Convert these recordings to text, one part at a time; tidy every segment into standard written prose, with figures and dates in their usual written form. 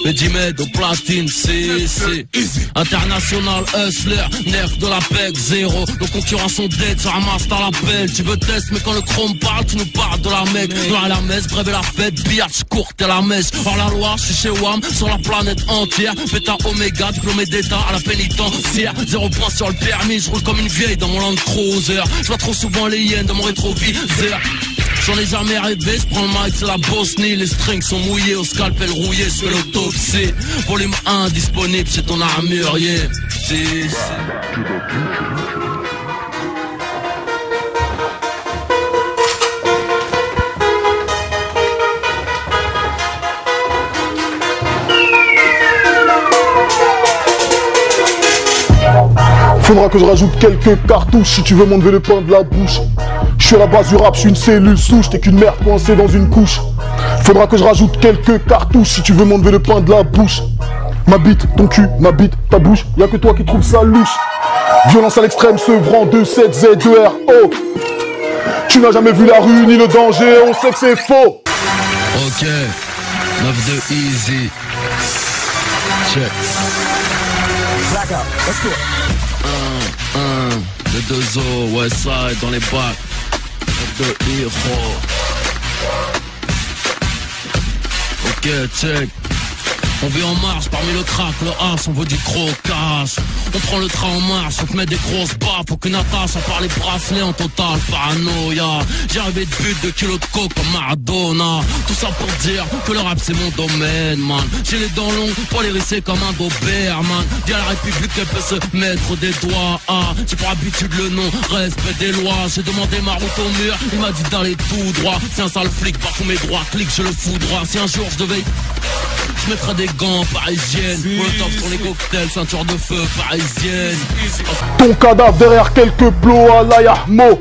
Medimed au platine, c'est international hustler, nerf de la PEC, zéro. Nos concurrents sont dead, ça ramasse dans l'appel. Tu veux test, mais quand le chrome parle, tu nous parles de la mec. Dans la messe, bref et la fête, billard, courte et la messe. Hors la loi, je suis chez WAM, sur la planète entière. Bêta Oméga, diplômé d'état à la pénitentiaire. 0 point sur le permis, je roule comme une vieille dans mon Land Cruiser. Je vois trop souvent les hyènes dans mon rétroviseur. J'en ai jamais rêvé, je prends le mic, c'est la Bosnie. Les strings sont mouillés, au scalpel rouillé, je fais l'autopsie. Volume 1 disponible chez ton armurier. Faudra que je rajoute quelques cartouches si tu veux m'enlever le pain de la bouche. Je suis à la base du rap, je suis une cellule souche, t'es qu'une merde coincée dans une couche. Faudra que je rajoute quelques cartouches si tu veux m'enlever le pain de la bouche. Ma bite, ton cul, ma bite, ta bouche, y'a que toi qui trouves ça louche. Violence à l'extrême, sevrant 2-7-Z-2-R-O. Tu n'as jamais vu la rue ni le danger, on sait que c'est faux. Ok, 9 de easy. Check. Blackout, let's do it. Le 2O, Westside dans les bacs. De héros. Ok, check. On vit en marche parmi le crack, le as, on veut du gros cash. On prend le train en marche, on te met des grosses baffes. Faut que Natasha on parle les bracelets en total paranoïa. J'ai rêvé de but de kilos de coke comme Maradona. Tout ça pour dire que le rap c'est mon domaine, man. J'ai les dents longues pour les risser comme un Doberman. Dis à la République qu'elle peut se mettre des doigts. J'ai pour habitude le nom, respect des lois. J'ai demandé ma route au mur, il m'a dit d'aller tout droit. C'est un sale flic, par tous mes droits, clique, je le fous droit. Si un jour je devais... Je mettrai des gants parisiennes, molotov sur les cocktails, ceinture de feu parisienne. Ton cadavre derrière quelques plots à l'Ayahmo.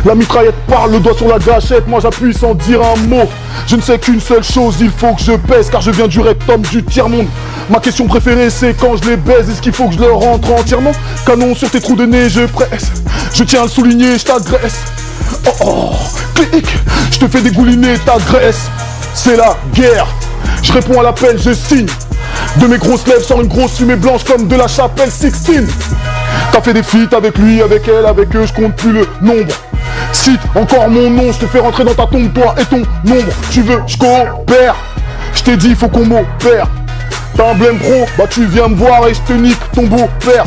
La mitraillette parle, le doigt sur la gâchette, moi j'appuie sans dire un mot. Je ne sais qu'une seule chose, il faut que je pèse, car je viens du rectum du tiers-monde. Ma question préférée c'est quand je les baise, est-ce qu'il faut que je leur rentre entièrement? Canon sur tes trous de nez, je presse. Je tiens à le souligner, je t'agresse. Oh oh, clic, je te fais dégouliner ta graisse. C'est la guerre. Je réponds à l'appel, je signe. De mes grosses lèvres sort une grosse fumée blanche comme de la chapelle Sixtine. T'as fait des feats avec lui, avec elle, avec eux, je compte plus le nombre. Cite encore mon nom, je te fais rentrer dans ta tombe, toi et ton nombre. Tu veux, je coopère. Je t'ai dit, faut qu'on m'opère. T'as un blême pro, bah tu viens me voir et je te nique ton beau-père.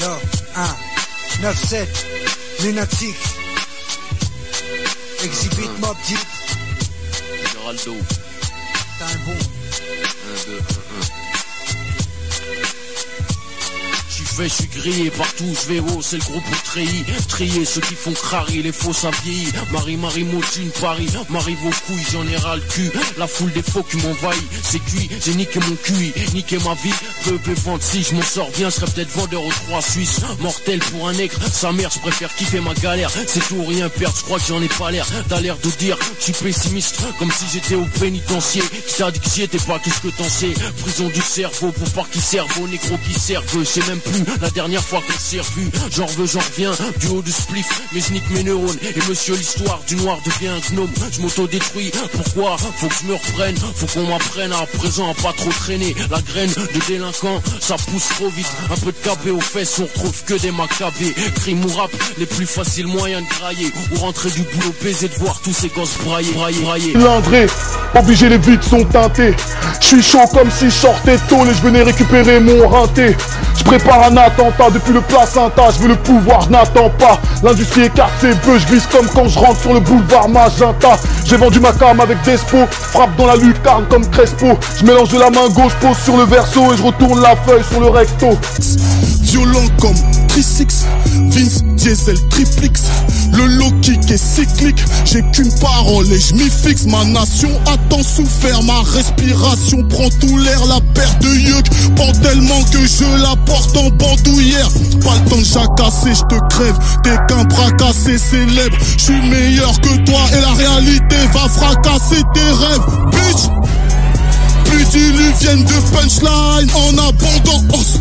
Yo, 9-7, lunatique. Exhibit Mob Deep. Géraldo. T'as un bon. 1, 2, 1, 1. Je suis grillé partout, je vais haut, c'est le groupe pour trier ceux qui font crari, les faux ça vieillit. Marie Motune Paris, Marie vos couilles, j'en ai ras le cul. La foule des faux qui m'envahit, c'est cuit, j'ai niqué mon QI, niqué ma vie. Peu vente, si je m'en sors bien, je serais peut-être vendeur aux 3 Suisses. Mortel pour un nègre, sa mère, je préfère kiffer ma galère. C'est tout ou rien perdre, je crois que j'en ai pas l'air. T'as l'air de dire, je suis pessimiste, comme si j'étais au pénitencier. Qui t'a dit que j'y étais pas, qu'est-ce que t'en sais? Prison du cerveau, pour pas qui servent, aux négros qui servent, je sais même plus. La dernière fois qu'on s'est revu, j'en veux, j'en reviens du haut du spliff, mais je nique mes neurones. Et monsieur l'histoire du noir devient un gnome. Je m'auto-détruis, pourquoi? Faut que je me reprenne, faut qu'on m'apprenne à présent à pas trop traîner. La graine de délinquant, ça pousse trop vite. Un peu de cabé aux fesses, on retrouve que des macabés. Crime ou rap, les plus faciles moyens de grailler. Ou rentrer du boulot, baiser de voir tous ces gosses brailler. L'André, obligé les vides sont teintés. Je suis chaud comme si je sortais tôt et je venais récupérer mon rinté. Je prépare un attentat depuis le placenta, je veux le pouvoir, je n'attends pas. L'industrie écarte ses bœufs, je glisse comme quand je rentre sur le boulevard Magenta. J'ai vendu ma cam avec Despo, frappe dans la lucarne comme Crespo. Je mélange de la main gauche, pose sur le verso et je retourne la feuille sur le recto. Violent comme Trisix, Vince Diesel Triplix. Le low kick est cyclique, j'ai qu'une parole et je m'y fixe. Ma nation a tant souffert, ma respiration prend tout l'air. La paire de yeux pend tellement que je la porte en bandoulière. Pas le temps de jacasser, je te crève. T'es qu'un bras cassé célèbre. Je suis meilleur que toi et la réalité va fracasser tes rêves, bitch. Plus diluvienne de punchline en abondance.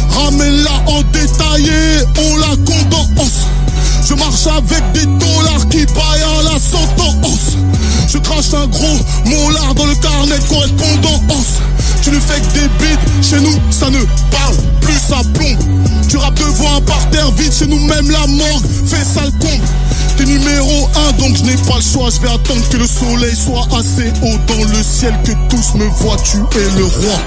Ramène-la en détaillé, on la condense. Je marche net correspondance. Tu ne fais que des beats, chez nous ça ne parle plus, ça plombe. Tu rappes devant un parterre vide, chez nous même la morgue fait sale comble. T'es numéro 1 donc je n'ai pas le choix. Je vais attendre que le soleil soit assez haut dans le ciel, que tous me voient, tu es le roi.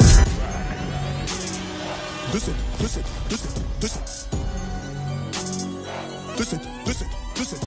2-7, 2-7, 2-7, 2-7. 2-7, 2-7, 2-7.